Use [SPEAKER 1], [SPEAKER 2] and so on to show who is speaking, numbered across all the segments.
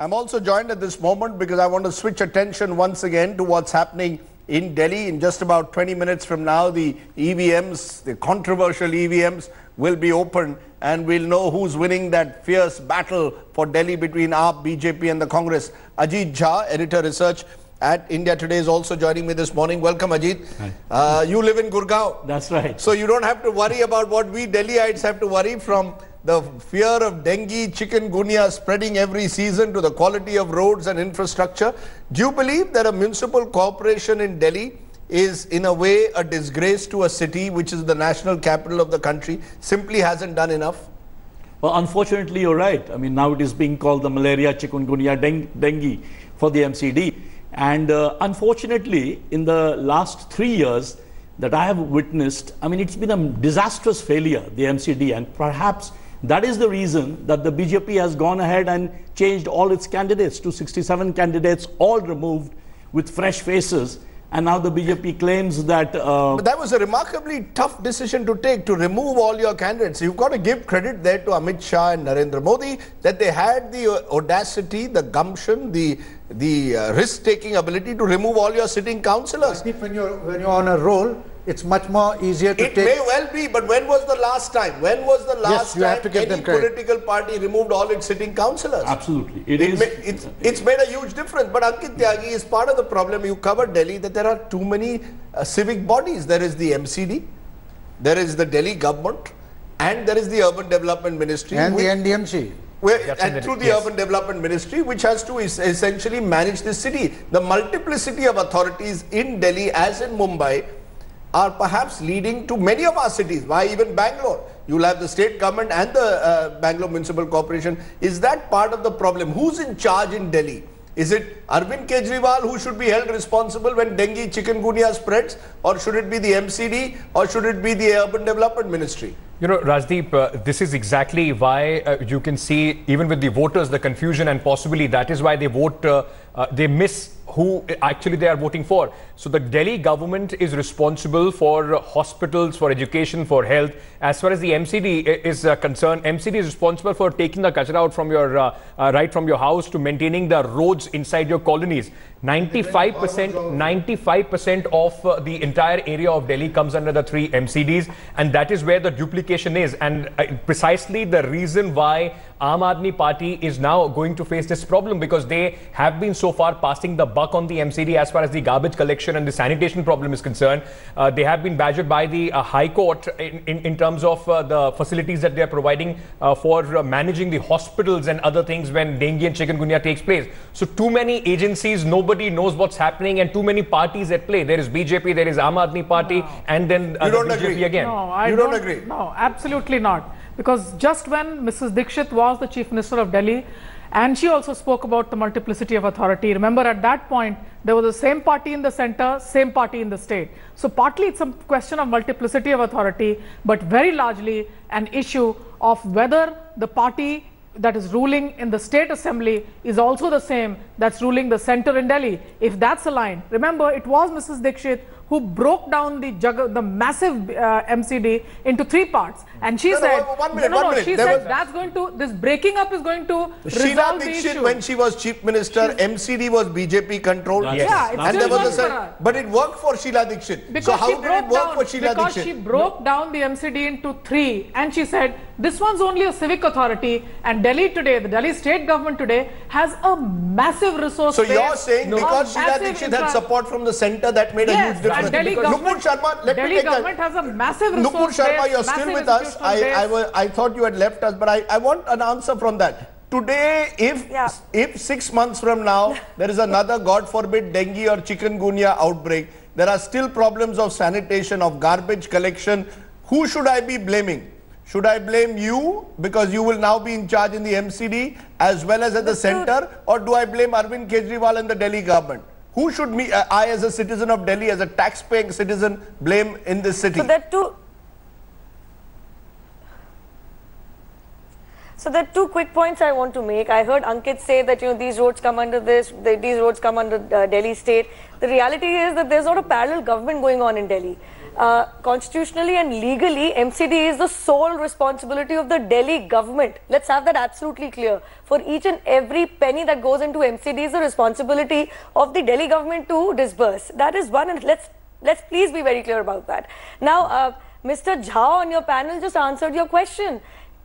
[SPEAKER 1] I'm also joined at this moment because I want to switch attention once again to what's happening in Delhi. In just about 20 minutes from now, the EVMs, the controversial EVMs, will be open and we'll know who's winning that fierce battle for Delhi between AAP, BJP and the Congress. Ajit Jha, editor research at India Today, is also joining me this morning. Welcome, Ajit.
[SPEAKER 2] Hi.
[SPEAKER 1] You live in Gurgaon.
[SPEAKER 2] That's right.
[SPEAKER 1] So you don't have to worry about what we Delhiites have to worry, from the fear of dengue, chikungunya spreading every season to the quality of roads and infrastructure. Do you believe that a municipal corporation in Delhi is in a way a disgrace to a city which is the national capital of the country, simply hasn't done enough?
[SPEAKER 2] Well, unfortunately, you're right. I mean, now it is being called the malaria, chikungunya, dengue for the MCD. And unfortunately, in the last 3 years that I have witnessed, I mean, it's been a disastrous failure, the MCD, and perhaps that is the reason that the BJP has gone ahead and changed all its candidates to 67 candidates, all removed with fresh faces. And now the BJP claims that...
[SPEAKER 1] But that was a remarkably tough decision to take, to remove all your candidates. You've got to give credit there to Amit Shah and Narendra Modi, that they had the audacity, the gumption, the risk-taking ability to remove all your sitting councillors.
[SPEAKER 3] When you're on a roll, it's much more easier to take...
[SPEAKER 1] It may well be, but when was the last time? When was the last time any political party removed all its sitting councillors?
[SPEAKER 2] Absolutely.
[SPEAKER 1] It's made a huge difference. But Ankit Tyagi is part of the problem. You covered Delhi, that there are too many civic bodies. There is the MCD, there is the Delhi government, and there is the Urban Development Ministry.
[SPEAKER 3] And the NDMC.
[SPEAKER 1] And through the Urban Development Ministry, which has to essentially manage the city. The multiplicity of authorities in Delhi as in Mumbai are perhaps leading to many of our cities. Why even Bangalore? You'll have the state government and the Bangalore Municipal Corporation. Is that part of the problem? Who's in charge in Delhi? Is it Arvind Kejriwal who should be held responsible when dengue, chikungunya spreads? Or should it be the MCD? Or should it be the Urban Development Ministry?
[SPEAKER 4] You know, Rajdeep, this is exactly why you can see, even with the voters, the confusion, and possibly that is why they vote, they miss who actually they are voting for. So the Delhi government is responsible for hospitals, for education, for health. As far as the MCD is concerned, MCD is responsible for taking the kachra out from your right from your house to maintaining the roads inside your colonies. 95% of the entire area of Delhi comes under the 3 MCDs, and that is where the duplication is, and precisely the reason why Aam Aadmi Party is now going to face this problem, because they have been so far passing the buck on the MCD as far as the garbage collection and the sanitation problem is concerned. They have been badgered by the High Court in terms of the facilities that they are providing for managing the hospitals and other things when dengue and chikungunya takes place. So too many agencies, nobody knows what's happening, and too many parties at play. There is BJP, there is Aam Aadmi Party, and then the BJP again.
[SPEAKER 5] No, I
[SPEAKER 1] don't agree.
[SPEAKER 5] No, absolutely not. Because just when Mrs. Dixit was the Chief Minister of Delhi, and she also spoke about the multiplicity of authority. Remember, at that point, there was the same party in the center, same party in the state. So partly it's a question of multiplicity of authority, but very largely an issue of whether the party that is ruling in the state assembly is also the same that's ruling the center in Delhi. If that's aligned, remember, it was Mrs. Dixit who broke down the massive MCD into 3 parts, and she said, she said that's going to, this breaking up is going to resolve the issue.
[SPEAKER 1] When she was Chief Minister, MCD was BJP controlled.
[SPEAKER 5] Yes. Yeah,
[SPEAKER 1] and there was but it worked for Sheila Dixit.
[SPEAKER 5] Because
[SPEAKER 1] so how did it work for Sheila Dixit?
[SPEAKER 5] Because she broke down the MCD into 3, and she said this one's only a civic authority, and Delhi today, the Delhi state government today, has a massive resource.
[SPEAKER 1] So you're saying because Sheila Dixit had support from the center, that made a huge difference.
[SPEAKER 5] Delhi government, Delhi government has a massive resource.
[SPEAKER 1] Nupur Sharma, you're still with us. I thought you had left us, but I want an answer from that. Today, if 6 months from now there is another, God forbid, dengue or chikungunya outbreak, there are still problems of sanitation, of garbage collection, who should I be blaming? Should I blame you because you will now be in charge in the MCD as well as at the center, or do I blame Arvind Kejriwal and the Delhi government? Who should I as a citizen of Delhi, as a tax-paying citizen, blame in this city?
[SPEAKER 6] So there are 2 quick points I want to make. I heard Ankit say that these roads come under this, these roads come under Delhi state. The reality is that there's not a parallel government going on in Delhi. constitutionally and legally, MCD is the sole responsibility of the Delhi government. Let's have that absolutely clear. For each and every penny that goes into MCD is the responsibility of the Delhi government to disburse. That is one, and let's please be very clear about that. Now, Mr. Jha on your panel just answered your question.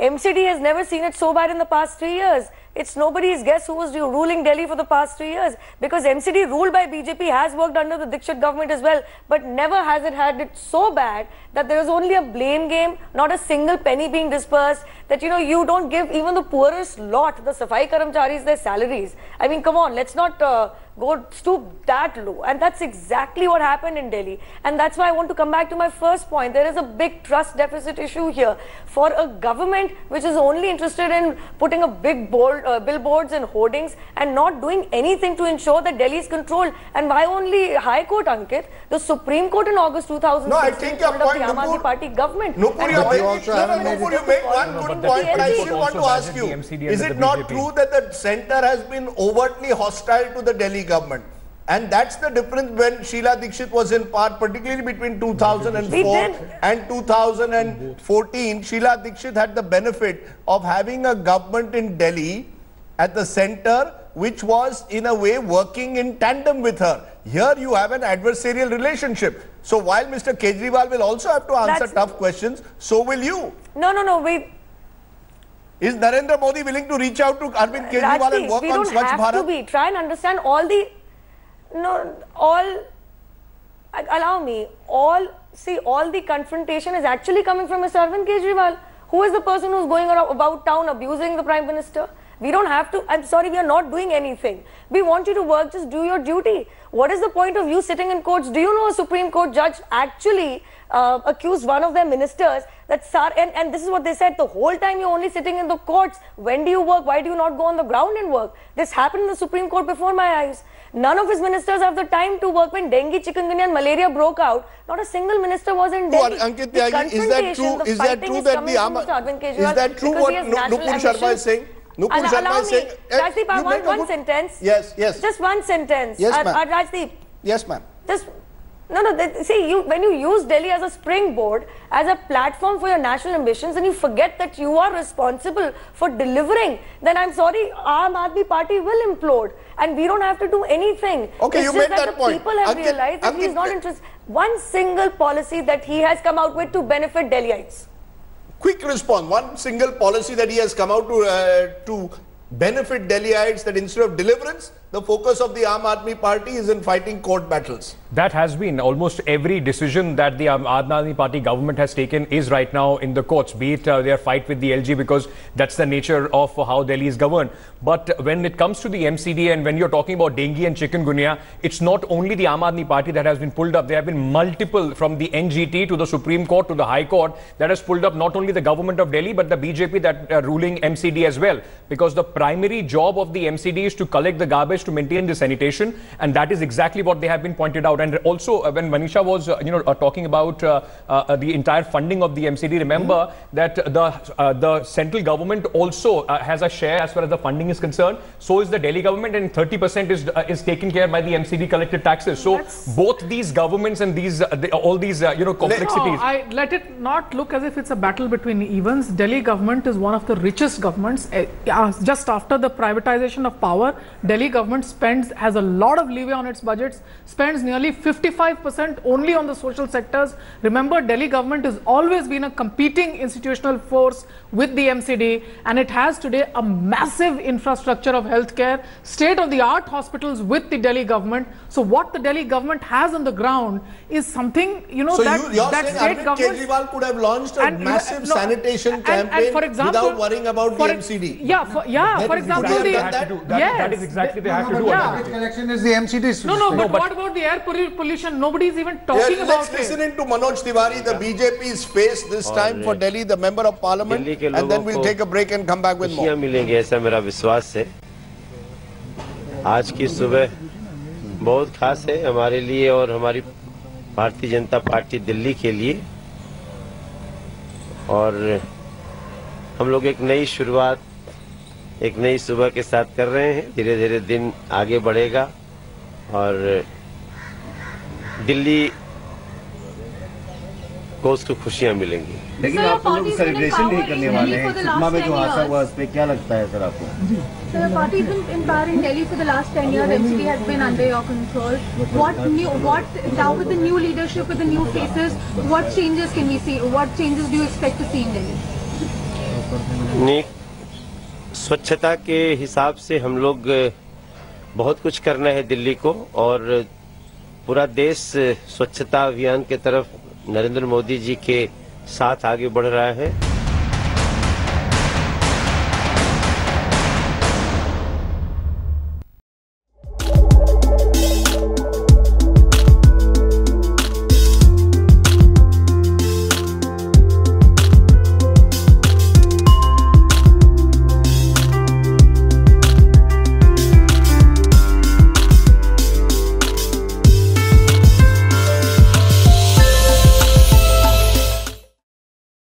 [SPEAKER 6] MCD has never seen it so bad in the past 3 years. It's nobody's guess who was ruling Delhi for the past 3 years, because MCD ruled by BJP has worked under the Dikshit government as well, but never has it had it so bad that there is only a blame game, not a single penny being dispersed, that you don't give even the poorest lot, the Safai Karamcharis, their salaries. I mean, come on, let's not stoop that low. And that's exactly what happened in Delhi. And that's why I want to come back to my first point. There is a big trust deficit issue here. For a government which is only interested in putting a big billboards and hoardings and not doing anything to ensure that Delhi is controlled. And why only High Court, Ankit? The Supreme Court in August 2016
[SPEAKER 1] no, I think your point,
[SPEAKER 6] the Aam Aadmi Party government.
[SPEAKER 1] Nupur, you make one good point, but I still want to ask you, is it not true that the centre has been overtly hostile to the Delhi government? And that's the difference when Sheila Dikshit was in power, particularly between 2004 and 2014. Sheila Dikshit had the benefit of having a government in Delhi at the centre which was in a way working in tandem with her. Here you have an adversarial relationship. So while Mr. Kejriwal will also have to answer tough questions, so will you.
[SPEAKER 6] No, wait.
[SPEAKER 1] Is Narendra Modi willing to reach out to Arvind Kejriwal and work on Swachh Bharat?
[SPEAKER 6] We don't have to be. Try and understand all the... allow me, all the confrontation is actually coming from Mr. Arvind Kejriwal, who is the person who's going about town abusing the Prime Minister. We don't have to, I'm sorry, we are not doing anything. We want you to work, just do your duty. What is the point of you sitting in courts? Do you know a Supreme Court judge actually accused one of their ministers that, and this is what they said, the whole time you're only sitting in the courts, when do you work? Why do you not go on the ground and work? This happened in the Supreme Court before my eyes. None of his ministers have the time to work. When dengue, chikungunya and malaria broke out, not a single minister was in Delhi.
[SPEAKER 1] Ankit Tyagi, is that true what Nupur Sharma is saying? Nupur Sharma is saying...
[SPEAKER 6] Rajdeep, I want one sentence.
[SPEAKER 1] Yes.
[SPEAKER 6] Just one sentence.
[SPEAKER 1] Yes, ma'am.
[SPEAKER 6] Rajdeep.
[SPEAKER 1] Yes, ma'am.
[SPEAKER 6] See, when you use Delhi as a springboard, as a platform for your national ambitions, and you forget that you are responsible for delivering, then I'm sorry, Aam Aadmi Party will implode. And we don't have to do anything.
[SPEAKER 1] Okay, you made that point.
[SPEAKER 6] People have realized that he's not interested. One single policy that he has come out with to benefit Delhiites.
[SPEAKER 1] Quick response. One single policy that he has come out to benefit Delhiites, that instead of deliverance, the focus of the Aam Aadmi Party is in fighting court battles.
[SPEAKER 4] That has been almost every decision that the Aam Aadmi Party government has taken is right now in the courts, be it their fight with the LG, because that's the nature of how Delhi is governed. But when it comes to the MCD and when you're talking about dengue and chikungunya, it's not only the Aam Aadmi Party that has been pulled up. There have been multiple, from the NGT to the Supreme Court to the High Court, that has pulled up not only the government of Delhi but the BJP that ruling MCD as well. Because the primary job of the MCD is to collect the garbage, to maintain the sanitation, and that is exactly what they have been pointed out. And also when Manisha was talking about the entire funding of the MCD, remember that the central government also has a share as far as the funding is concerned. So is the Delhi government, and 30% is taken care by the MCD collected taxes. So both these governments and all these complexities.
[SPEAKER 5] Let it not look as if it's a battle between evens. Delhi government is one of the richest governments. Just after the privatization of power, Delhi government has a lot of leeway on its budgets, spends nearly 55% only on the social sectors. Remember, Delhi government has always been a competing institutional force with the MCD, and it has today a massive infrastructure of healthcare, state-of-the-art hospitals with the Delhi government. So what the Delhi government has on the ground is something,
[SPEAKER 1] so that state government... Kejriwal could have launched a massive sanitation campaign for example, without worrying about the MCD.
[SPEAKER 5] For example,
[SPEAKER 4] that is exactly they have to do.
[SPEAKER 3] Collection is the MCD.
[SPEAKER 5] But what about the air pollution? Nobody is even talking about it.
[SPEAKER 1] Let's listen in to Manoj Tiwari, the BJP's face this time for Delhi, the Member of Parliament, and then we'll take a break and come back with more.
[SPEAKER 7] मिलेंगे ऐसा मेरा विश्वास है। आज की सुबह बहुत खास है हमारे लिए और हमारी भारतीय जनता पार्टी दिल्ली के लिए, और हम लोग एक नई शुरुआत एक नई सुबह के साथ कर रहे हैं। धीरे धीरे दिन आगे बढ़ेगा और दिल्ली को उसको खुशियां मिलेंगी।
[SPEAKER 8] लेकिन आप लोग सेलिब्रेशन नहीं करने वाले हैं। सुकमा में जो हादसा हुआ उस पे क्या लगता है सर आपको?
[SPEAKER 9] So your party has been in power in Delhi for the last 10 years. MCD has been under your control. What now with the new leadership, with the new faces, what changes can we see? What changes do you expect to see in Delhi?
[SPEAKER 7] नहीं, स्वच्छता के हिसाब से हम लोग बहुत कुछ करना है दिल्ली को, और पूरा देश स्वच्छता अभियान के तरफ नरेंद्र मोदी जी के साथ आगे बढ़ रहा है।